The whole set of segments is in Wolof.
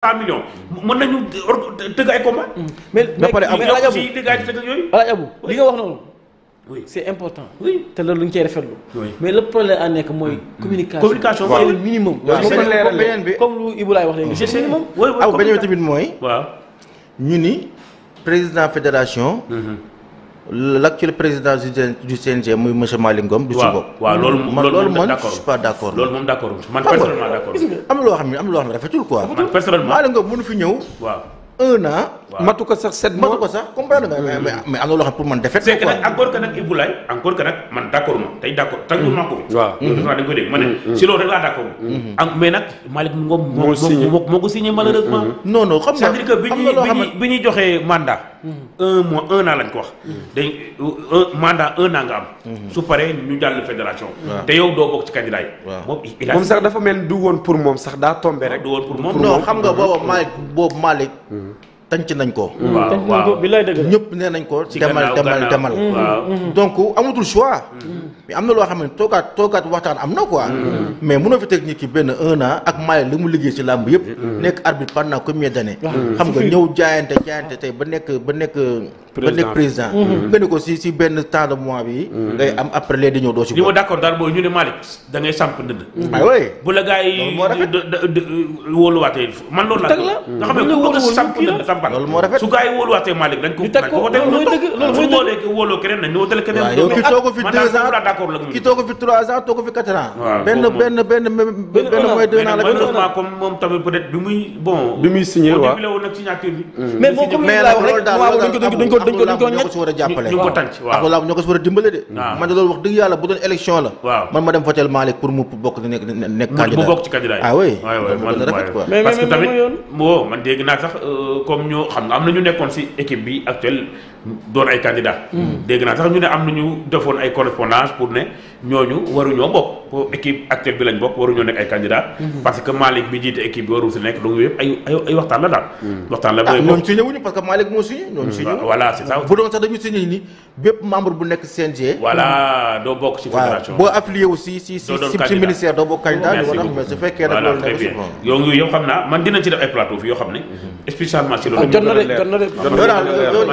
100 millions mën nañu tëgg ay combat. mais Alaaji Abu li nga wax noonu. oui c'est important. oui te loolu lu ñu koy rafetlu. oui mais le problème à nekk mooy. communication waaw c'est le minimum. beneen bi comme lu Ibou Laye wax léegi c'est le minimum. aw beneen bi tamit mooy. waaw ñu ni président fédération. l'actuel président du CNG muy monsieur Malick Ngom. du si bopp waaw loolu man je suis pas d'accord. loolu moom d'accord man personnellement d'accord. am na loo xam ne rafetul quoi. man personnellement Malick Ngom mënu fi ñëw. waaw 1 an. matu ko sax 7 mois matu ko sax comprendre nga mais am na loo xam pour man defet c'est que nag encore que nag Ibou Laye encore que nag man d'accord ma tey d'accord tey ñu ma ko fi. waaw loolu dafa dañ ko dégg ma ne si loolu rek laa d'accord mais nag Malick Ngom moo ko signé malheureusement. non xam nga c'est-à-dire que bi ñuy joxee mandat. 1 mois 1 an lañ ko wax. dañ mandat 1 an nga am. su paree ñu jàll fédération. te yow doo bokk ci candidat yi. moom sax dafa mel du woon pour moom sax daa tombé rek. du woon pour moom non xam nga boobu Malick tànc nañ ko. waaw bi lay dëgg ñëpp nee nañ ko. demal waaw donc amatul choix. mais am na loo xam ne toogaat waxtaan am na quoi. mais mënoo fi teg nit ki benn 1 an ak Malick li mu liggéey ci làmb yëpp. nekk arbitre pendant combien d'années. xam nga ñëw jaayante tey ba nekk président. nga ne ko si benn temps de mois bi. ngay am après lee di ñëw doo si. li ma d'accord daal booy ñu ne Malick da ngay samp ndënd. ah oui bu la gars yi wóoluwaatee man loolu laa. nga xam ne ku bëgg a samp ndënd sampal. loolu moo rafet su gars yi wóoluwaatee Malick dañ ko teg loolu mooy dëgg su wóoloo keneen nañ ñu wóotale keneen. waaw yow ki toog ko fi 2 ans d'accord la ki toog ko fi 3 ans toog ko fi 4 ans. waaw benn mooy 2 ans la. malheureusement comme moom tamit peut-être bi muy signé waaw bi la woon nag signature bi. mais moom comme mais loolu daal ñoo ko si war a jàppale. ñu ko tànc waaw ak ñoo ko si war a dimbale de. waaw man de loolu wax dëgg yàlla bu doon élection la. waaw man ma dem votel Malick pour mu bokk nekk candidat. mu bokk ci candidat yi. ah oui man rafet quoi. parce que tamit man dégg naa sax comme ñoo xam nga am na ñu nekkoon si équipe bi actuelle doon ay candidat dégg naa sax ñu ne am na ñu defoon ay correspondance pour ne ñooñu waruñoo bokk pour équipe actuelle bi lañ bokk waruñoo nekk ay candidat parce que Malick bi jiite équipe bi waru si nekk donc yëpp ay waxtaan la daal. waxtaan la booy ñooñu signé wuñu parce que Malick moo signé. ñooñu signé voilà c'est ça. bu doon sax dañu signé ni bépp membre bu nekk CNG. voilà doo bokk ci fédération. boo affilié aussi si ministère doo bokk candidat. merci beaucoup mais su fekkee nag loolu très bien yow xam naa man dinañ ci def ay plateau fi yoo xam ne spécialement ci loolu. jot na de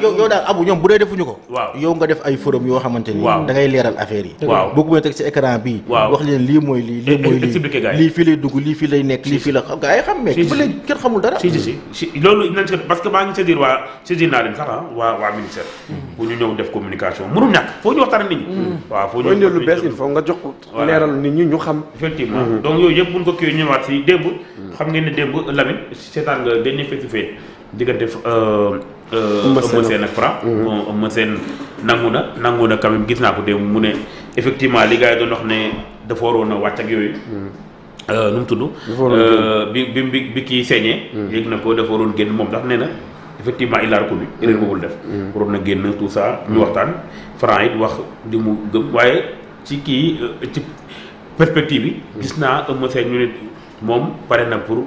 yow daal abu ñoom bu dee defuñu ko. waaw yow nga def ay forum yoo xamante ni. waaw da ngay leeral affaire yi. waaw boo ko mënee teg ci écran bi. waaw wax leen lii mooy lii mooy lii lii fii lay dugg lii fii lay nekk lii fii la xam nga ay xam mais ba léegi kenn xamul dara. si loolu nañ ci parce que maa ngi saisir naa leen sax waa ministère. pour ñu ñëw def communication mënul ñàkk foo ñu waxtaan nit ñi. waaw foo ñu lu bees il faut nga jox leeral nit ñi ñu xam. effectivement donc yooyu yëpp buñ ko kii ñëwaat si démb. xam ngeen ne démb Lamine seetaan nga dañuy face-to-face diggante Eumeu Sène ak Franc. bon Eumeu Sène nangu na quand même gis naa ko démb mu ne effectivement li gars yi doon wax ne dafa waroon a wàcc ak yooyu. nu mu tudd. bi kii saigné. yëg na ko dafa waroon génn moom ndax nee na effectivement il a reconnu erreur boobu def. waroon na génn tout ça ñu waxtaan Franc it wax di mu gëm waaye ci kii ci perspective bi. gis naa Eumeu Sène ñu ne moom pare na pour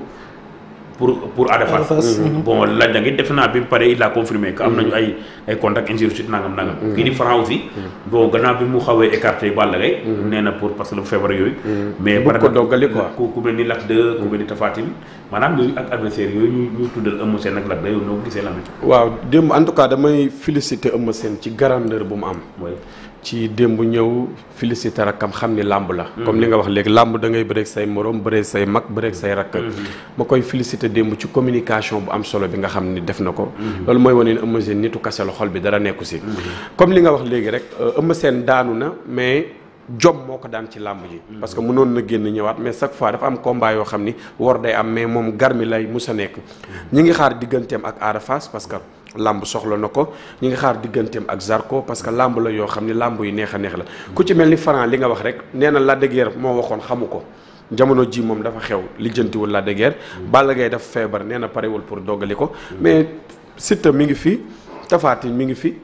Ada Fass. bon laaj na ngi defe naa bi mu pare il a confirmé que am nañu ay contact injurité nangam. kii di Franc aussi. bon gannaaw bi mu xawee écarté Balla Gaye. nee na pour parce que feebar yooyu. mais bu ko doggali quoi ku mel ni Lac 2 ku mel ni Tapha Tine maanaam ñooy ak adversaire yooyu ñu tuddal Eumeu Sène ak Lac 2 yow noo gisee la waaw démb en tout cas damay féliciter Eumeu Sène ci grandeur bu mu am. ci démb ñëw félicité rakkam xam ni làmb la. comme li nga wax léegi làmb da ngay bëreeg say morom bëreeg say mag bëreeg say rakk. ma koy félicité démb ci communication bu am solo bi nga xam ni def na ko. loolu mooy wane ni Eumeu Sène nitu kase la xol bi dara nekku si. comme li nga wax léegi rek Eumeu Sène daanu na mais jom moo ko daan ci làmb ji. parce que mënoon na génn ñëwaat mais chaque fois dafa am combat yoo xam ni war day am mais moom garmi lay mus a nekk. ñi ngi xaar digganteem ak Ada Fass parce que. làmb soxla na ko ñi ngi xaar digganteem ak Zarko parce que làmb la yoo xam ni làmb yu neex a neex la ku ci mel ni Franc li nga wax rek nee na Lac de Guiers moo waxoon xamu ko jamono ji moom dafa xew lijjantiwul Lac de Guiers. Balla Gaye dafa feebar nee na parewul pour doggali ko mais Siteu mi ngi fi Tapha Tine mi ngi fi.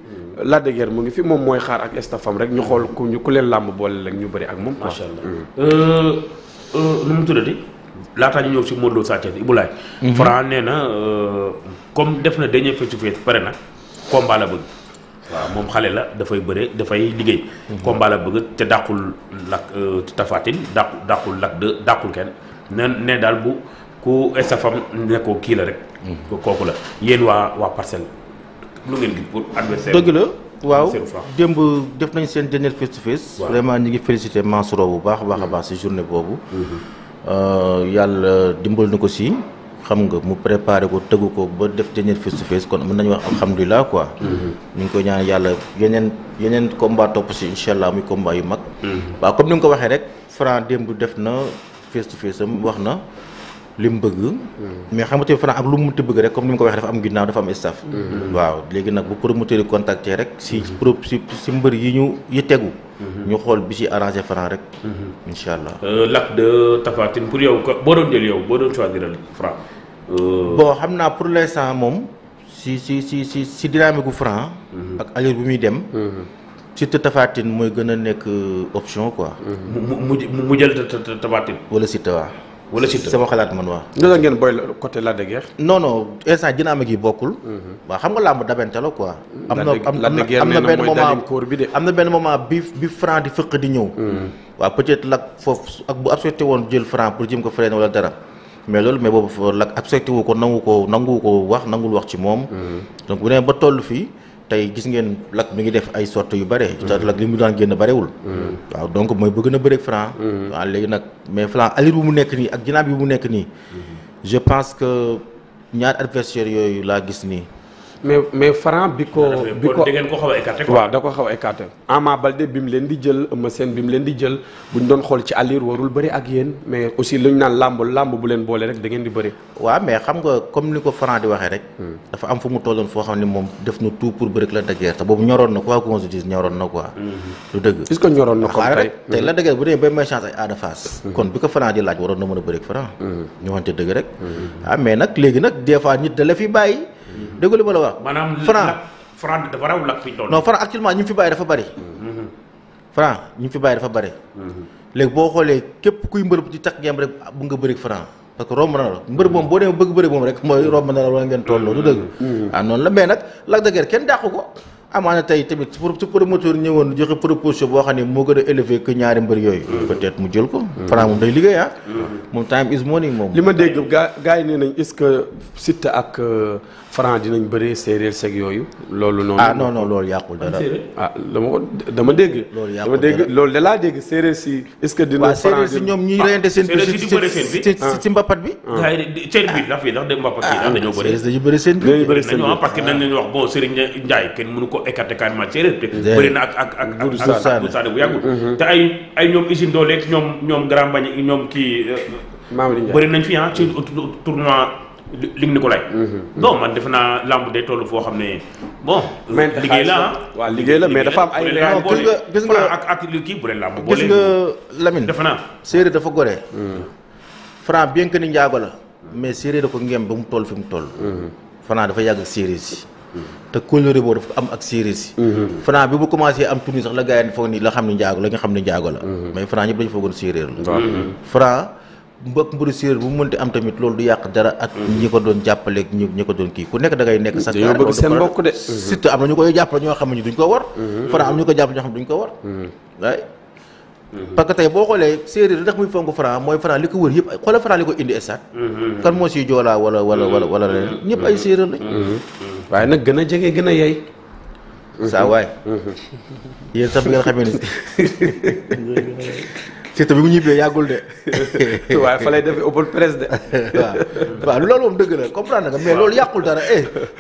Lac de Guiers mu ngi fi moom mooy xaar ak stafam rek ñu xool ku leen làmb boole rek ñu bëri ak moom. macha allah nu mu tuddati. laataa ñu ñëw si Modou Lo Sa Thiès Ibou Laye. Franc nee na comme def na dernier face-to-face pare na combat la bëgg. waaw moom xale la dafay bëre dafay liggéey. combat la bëgg te dàqul Lac Tapha Tine dàqul Lac 2 dàqul kenn ne daal bu ku estafam ne ko kii la rek. kooku la yéen waa Parcelles lu ngeen gis pour adversaire. dëgg la waaw Franc. démb def nañ seen dernier face to face. Waaw. vraiment ñu ngi félicité Mansour bu baax a baax si journée boobu. yàlla dimbal na ko si. xam nga mu préparé ko tëggu ko ba def dernier face to face kon mën nañu wax alhamdulilah quoi. ñu ngi koy ñaan yàlla yeneen combat topp si incha allah muy combat yu mag. waaw comme ni nga ko waxee rek Franc démb def na face to face am wax na li mu bëgg. mais xam nga tamit Franc ak lu mu mënti bëgg rek comme ni nga ko waxee dafa am ginnaaw dafa am staff. waaw léegi nag bu promoteur yi contacter rek si mbër yi tegu. ñu xool bi si arrangé Franc rek. incha allah. Lac de Tapha Tine pour yow boo doon jël yow boo doon choisir Franc. bon xam naa pour l'instant moom si dynamique gu Franc. ak allure bi muy dem. surtout Tapha Tine mooy gën a nekk option quoi. mu jël Tapha Tine. wala Siteu waaw. wala Siteu sama xalaat man waaw. nga ngeen boy côté Lac de Guiers. non instant dynamique yi bokkul. waaw xam nga làmb dabante la quoi. am na benn moment bi Franc di fëq di ñëw. waaw peut-être Lac foofu ak bu accepté woon jël Franc pour jëm ko freiner wala dara. mais boobu Lac accepté wu ko nangu ko wax nangul wax ci moom. donc bu nee ba toll fii tey gis ngeen Lac mi ngi def ay sorties yu bare. Lac li mu daan génn barewul. waaw donc mooy bëgg na bëreeg Franc. waaw léegi nag mais Franc allure bu mu nekk nii ak dynamique bi mu nekk nii. je pense que ñaar adversaire yooyu laa gis nii. mais Franc bi ko da ngeen ko xaw a écarté quoi. waaw da ko xaw a écarté. Ama Baldé bi mu leen di jël Eumeu Sène bi mu leen di jël bu ñu doon xool ci allure warul bëri ak yéen mais aussi lu ñu naan làmb bu leen boole rek da ngeen di bëri. waaw mais xam nga comme ni ko Franc di waxee rek. dafa am fu mu tolloon foo xam ne moom def na tout pour bëri Lac de Guiers te boobu ñoroon na quoi qu'on se dise ñoroon na quoi. lu dëgg. est-ce que ñoroon na comme tey tey Lac de Guiers bu dee bay may chance ay Ada Fass. kon bi ko Franc di laaj waroon na mën a bëri ak Franc. ñu waxante dëgg rek. mais nag léegi nag des fois nit da la fi bàyyi. dégg li ma la wax. maanaam Franc dafa raw Lac fi toll. non Franc actuellement ñi mu fi bàyyi dafa bari. Franc ñi mu fi bàyyi dafa bari. léegi boo xoolee képp kuy mbër ci takk ngeen rek bu nga bëri Franc parce que romb na la mbër moom boo demee bëgg bëri moom rek mooy romb na la wala ngeen tolloo du dëgg. noonu la mais nag Lac de Guiers kenn dàqu ko. amaana tey tamit su promoteur ñëwoon joxe proposition boo xam ne moo gën a élevé que ñaari mbër yooyu. peut-être mu jël ko. Franc moom day liggéey moom time is money moom. li ma dégg gars yi nee nañ est-ce que Siteu ak Franc dinañ bëree séeréer seeg yooyu. loolu noonu non loolu yàqul dara. dama dégg. loolu yàqul dara loolu da laa dégg séeréer si est-ce que dina. Franc si ñoom ñuy reyante seen si mbapat bi. gars yi seen biir ndax de mbapat bi ndax dañoo bëri. dañu bëri seen biir. parce que dañ leen wax bon Serigne Ndiaye kenn mënu ko écarté carrément séeréer te bëri na ak Doudou Sané bu yàggul te ay ñoom usine doole ak ñoom grand bañ ñoom kii bëri nañ fi ci tournoi Ligue Nicolas bon man defe naa lamb day toll foo xam ne bon liggéey la waaw liggéey la mais dafa am ay gis nga ak kii bu leen lamb gis nga Lamine defe naa séeréer dafa gore Franc bien que ni njaago la mais séeréer da ko ngem ba mu toll fi mu toll Franc dafa yàgg ak séeréer si te kóllëre boobu dafa am ak séeréer si Franc bi bu commencé am tournée sax la gars yi foog ni la xam ne njaago la nga xam ne njaago la mais Franc ñëpp dañu foogoon séeréer la Franc mbokk mbëru séeréer bu mu mënti am tamit loolu du yàq dara ak ñi ko doon jàppaleeg ñi ko doon kii ku nekk da ngay nekk sax dañoo bëgg seen mbokk de surtout am na ñu koy jàppale ñoo xam ne duñ ko war Franc am ñu ko jàppale ñoo xam ne duñ ko war waaye parce que tey boo xoolee séeréer ndax muy fonk Franc mooy Franc li ko wër yëpp xoolal Franc li ko indi stade kan moo siy joolaa wala leneen ñëpp ay séeréer lañ waaye nag gën a jege gën a yey saa waay yéen sax bi ngeen xamee ni surtout bi mu ñibbee yàggul de waaye fa lay defee open presse de waaw loolu moom dëgg la comprendre nga mais loolu yàqul dara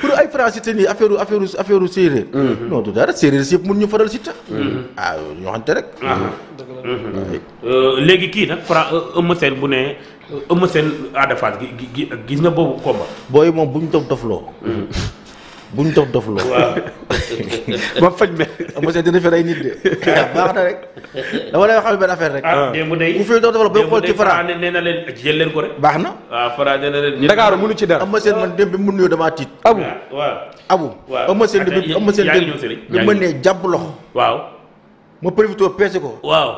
pour ay Franc Siteu nii affaire séeréer non du dara séeréer si yëpp mun ñu faral Siteu ñoo xamante rek léegi kii nag Franc Eumeu Sène bu ne Eumeu Sène Ada Fass gis nga boobu combat booy moom bu ñu dofloo bu ñu dofloo waaw ba faj me Eumeu Sène dina fi rey nit de baax na rek dama lay xam benn affaire rek démb day bu fi dofloo ba xool ci Franc nee na leen jël leen ko rek baax na waaw Franc nee na leen Ndakaaru mënu ci dara Eumeu Sène man démb bi mu nuyoo damaa tiit waaw Eumeu Sène bi ma nee jàpp loxo waaw ma profité peese ko waaw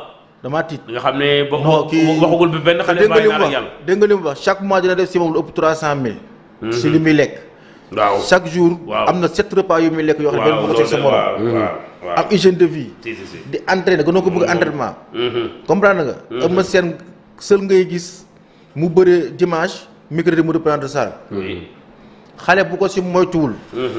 damaa tiit nga xam ne waxagul bi benn xale bàyyi naa la yàlla dégg nga li mu wax chaque mois dina def si moom lu ëpp 300 000 si li muy lekk waaw chaque jour am na 7 repas yu muy lekk yoo xam ne benn bu ko ci sa morom am hygiène de vie di entraîner gënoo ko bëgg entraînement comprendre nga Eumeu Sène seul ngay gis mu bëre dimanche mercredi mu reprendre salle. oui. xale bu ko si moytuwul.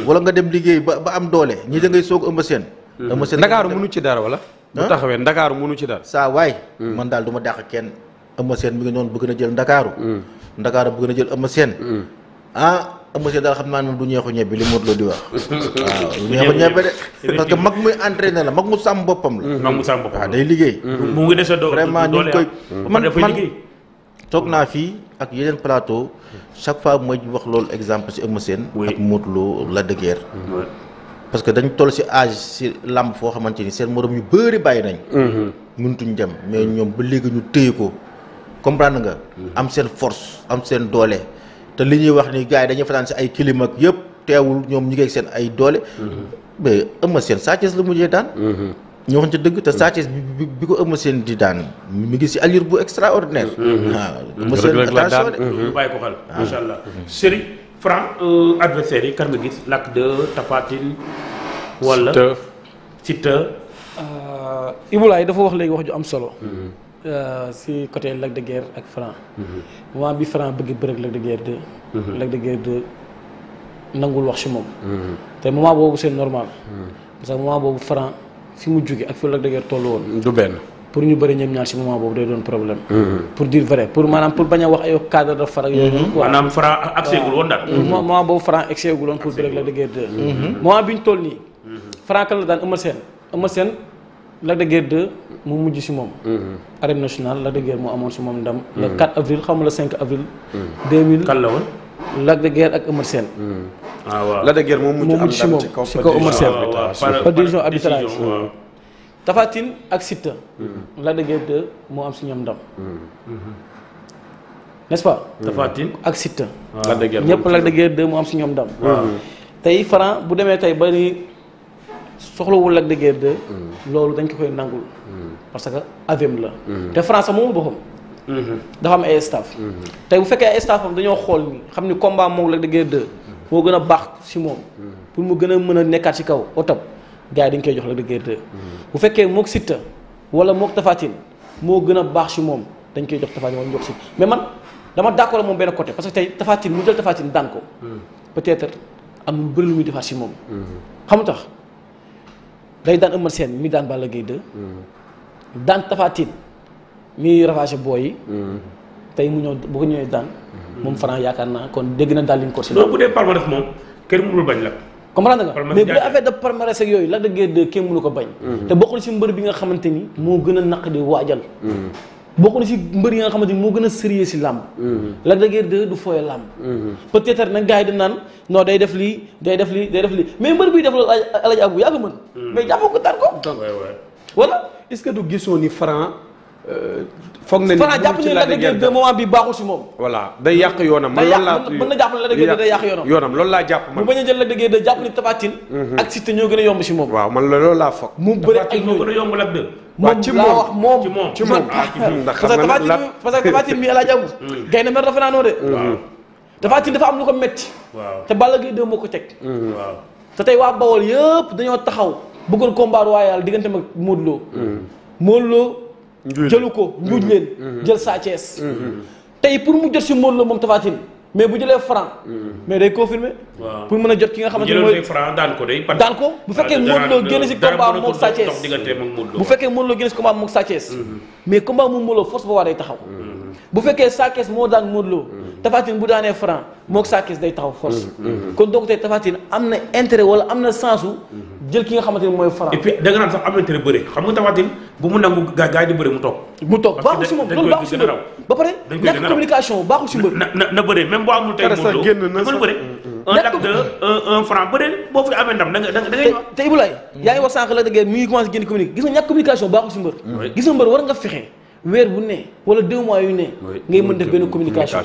wala nga dem liggéey ba am doole ñi da ngay soog ëmb seen. ëmb seen Ndakaaru mënu ci dara wala. bu taxawee Ndakaaru mënu ci dara. saa waay. man daal du ma dàq kenn ëmb seen mi ngi noonu bëgg na jël Ndakaaru. Ndakaaru bëgg na jël ëmb seen. ëmb seen daal xam naa ne du ñeexu ñebbe li Modou Lo di wax. waaw du ñeexu ñebbe de. parce que mag muy entraîné la mag mu sàmm boppam la. mag mu sàmm boppam waaw day liggéey. mu ngi dese doole vraiment ñu ngi koy man man toog naa fii ak yeneen plateau chaque fois mooy wax loolu exemple ci Eumeu Sène ak Modou Lo Lac de Guiers parce que dañ toll ci âge ci làmb foo xamante ni seen morom yu bëri bàyyi nañ mënutuñ dem mais ñoom ba léegi ñu téye ko comprendre nga am seen force am seen doole te li ñuy wax ni gars yi dañuy fanaan ci ay kilim ak yëpp teewul ñoom ñu ngi seen ay doole mais Eumeu Sène Sa Thiès la mujjee daan ñoo xam ci dëgg te Sa Thiès bi ko Eumeu Sène di daan mi ngi ci allure bu extraordinaire. waaw Eumeu Sène attention de. ñu bàyyi ko xel. macha allah Serigne Franc adversaire yi kan nga gis Lac 2 Tapha Tine wala Siteu. Ibulaay dafa wax léegi wax ju am solo. si côté Lac de Guiers ak Franc. moment bi Franc bëgg bëreeg Lac de Guiers 2. Lac de Guiers 2 nangul wax si moom. te moment boobu c'est normal. parce que moment boobu Franc. fi mu jóge ak fi Lac de Guiers tollu woon. du benn. pour ñu bëri ñoom ñaar si moment boobu day doon problème. pour dire vrai pour maanaam pour bañ a wax ay cadre de Franc ak yooyu. maanaam Franc accès gul woon daal. moment boobu Franc accès gul woon pour bëri Lac de Guiers 2. moment bi ñu toll nii. Franc kan la daan Eumeu Sène Lac de Guiers 2 mu mujj si moom. arène nationale Lac de Guiers moo amoon si moom ndam. le 4 avril xam nga le 5 avril. 2000 kan la woon. Lac de Guiers ak Eumeu Sène. waaw Lac de Guiers moom mujj si moom si kaw Eumeu Sène. par décision arbitrage. Tapha Tine ak Siteu. Lac de Guiers 2 moo am si ñoom ndam. n'est-ce pas. Tapha Tine ak Siteu. Lac de Guiers ñëpp Lac de Guiers 2 moo am si ñoom ndam. tey Franc bu demee tey ba ni soxlawul Lac de Guiers 2. loolu dañ ko koy nangul. parce que avem la. te Franc sax moomu boppam. dafa am ay staff. tey bu fekkee ay staff am dañoo xool ni xam ni combat moom Lac de Guiers 2 moo gën a baax si moom. pour mu gën a mën a nekkaat si kaw au top gars yi dañ koy jox Lac de Guiers 2. bu fekkee mook Siteu wala mook Tapha Tine moo gën a baax si moom dañ koy jox Tapha Tine wala ñu jox Siteu mais man dama d'accord moom benn côté parce que tey Tapha Tine mu jël Tapha Tine daan ko. peut-être am lu bëri lu muy defaat si moom. xam nga tax day daan Eumeu Sène mi daan Balla Gaye 2. daan Tapha Tine mi ravagé booy yi. tey mu ñëw bu ko ñëwee daan. moom Franc yaakaar naa kon dégg na daal li ñu ko si. loolu bu dee palmarès moom kenn mënul bañ la. comprendre nga mais bu dee affaire de palmarès ak yooyu Lac de Guiers 2 kenn mënu ko bañ. te bokkul si mbër bi nga xamante ni moo gën a naq di waajal. bokkul si mbër yi nga xamante ni moo gën a sérieux si làmb. Lac de Guiers 2 du fooyee làmb. peut-être nag gars yi dañ naan non day def lii day def lii day def lii mais mbër biy def loolu Alaaji Abu yaa ko mën. mais jàppoo ko daan ko. voilà. est-ce que du gisoo ni Franc foog na ni Franc jàpp ni Lac de Guiers 2 moment bi baaxul si moom. voilà day yàq yoonam. man loolu laa mën na jàpp ne Lac de Guiers 2 day yàq yoonam. loolu laa jàpp man. mu bañ a jël Lac de Guiers 2 jàpp ni Tapha Tine ak Siteu ñoo gën a yomb si moom. waaw man loolu laa foog. mu bëri ak moo gën a yomb Lac 2. moom laa wax moom ci moom ndax parce que Tapha Tine mi Alaaji Abu gay na mer dafa naanoo de. Tapha Tine dafa am lu ko metti. te Balla Gaye 2 moo ko teg. waaw te tey waa Bawol yëpp dañoo taxaw bëggoon combat royal diggante mag Modou Lo. Modou Lo jëlu ko njuuj leen jël Sa Thiès. tey pour mu jot si Modou Lo moom Tapha Tine mais bu jëlee Franc mais day confirmer pour mën a jot ki nga xamante ne mooy Franc daan ko day daan ko bu fekkee Modou Lo génn si combat mook Sa Thiès bu fekkee Modou Lo génn si combat mook Sa Thiès mais combat moom Modou Lo force ba waa day taxaw bu fekkee Sa Thiès moo daan Modou Lo Tapha Tine bu daanee Franc mook Sa Thiès day taxaw force kon donc tey Tapha Tine am na intérêt wala am na sensu jël ki nga xamante ne mooy Franc et puis da nga naan sax am na intérêt bëre xam nga Tapha Tine bu mu nangu gaay di bëre mu toog baaxul si moom loolu baaxul si mbër ba pare ñàkk communication baaxul si mbër na bëre même boo amul tey Modou Lo mën bëre un Lac 2 un Franc bëre boo fi amee ndam da ngay te Ibulaay yaa ngi wax sànq Lac de Guiers mi ngi commencé génn communiqué gis nga ñàkk communication baaxul si mbër gis nga mbër war nga fexe weer bu ne wala 2 mois yu ne ngay mën def benn communication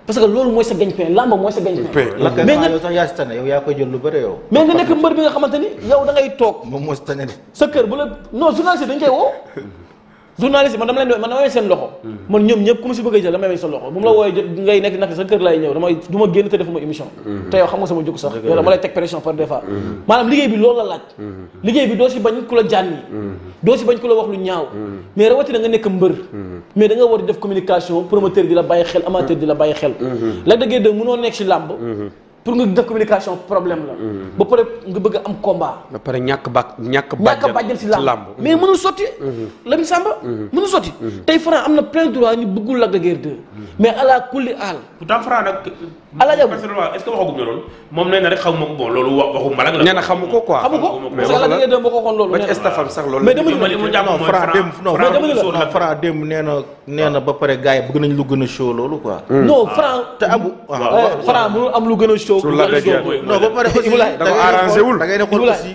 parce que loolu mooy sa gagne-pain làmb mooy sa gagne-pain mais nga yow sax yaa si tane yow yaa koy jël lu bëri yow. mais nga nekk mbër bi nga xamante ni yow da ngay toog moom moo si tane de. sa kër bu la non journaliste dañ koy woo journaliste man dama may seen loxo man ñoom ñëpp ku mu si bëgg a jël dama may seen loxo bu mu la wooyee ngay nekk nag sa kër laay ñëw du ma génn te defuma émission te yow xam nga sama jóg sax yow dama lay teg pression par des fois maanaam liggéey bi loolu la laaj liggéey bi doo si bañ ku la jànni doo si bañ ku la wax lu ñaaw mais rawatina nga nekk mbër mais da nga war di def communication promoteur di la bàyyi xel amateur di la bàyyi xel Lac de Guiers 2 mënoo nekk si làmb pour nga def communication problème la ba pare nga bëgg a am combat ba pare ñàkk bàjjal si làmb mais mënul sotti Lamine Samba mënul sotti tey Franc am na plein droit ñu bëggul Lac de Guiers 2 mais ala kulli aal pourtant Franc nag personnellement est-ce que waxagum na loolu moom nee na rek xamu ma ko bon loolu waxu malak la nee na xamu ko quoi xamu ko parce que Lac de Guiers 2 boo ko waxoon loolu ba ci stafam sax loolu mais dama Franc démb nee na ba pare gars yi bëgg nañ lu gën a show loolu quoi non Franc te abu Franc mënul am lu gën a show non ba pare aussi da ngay ne xool aussi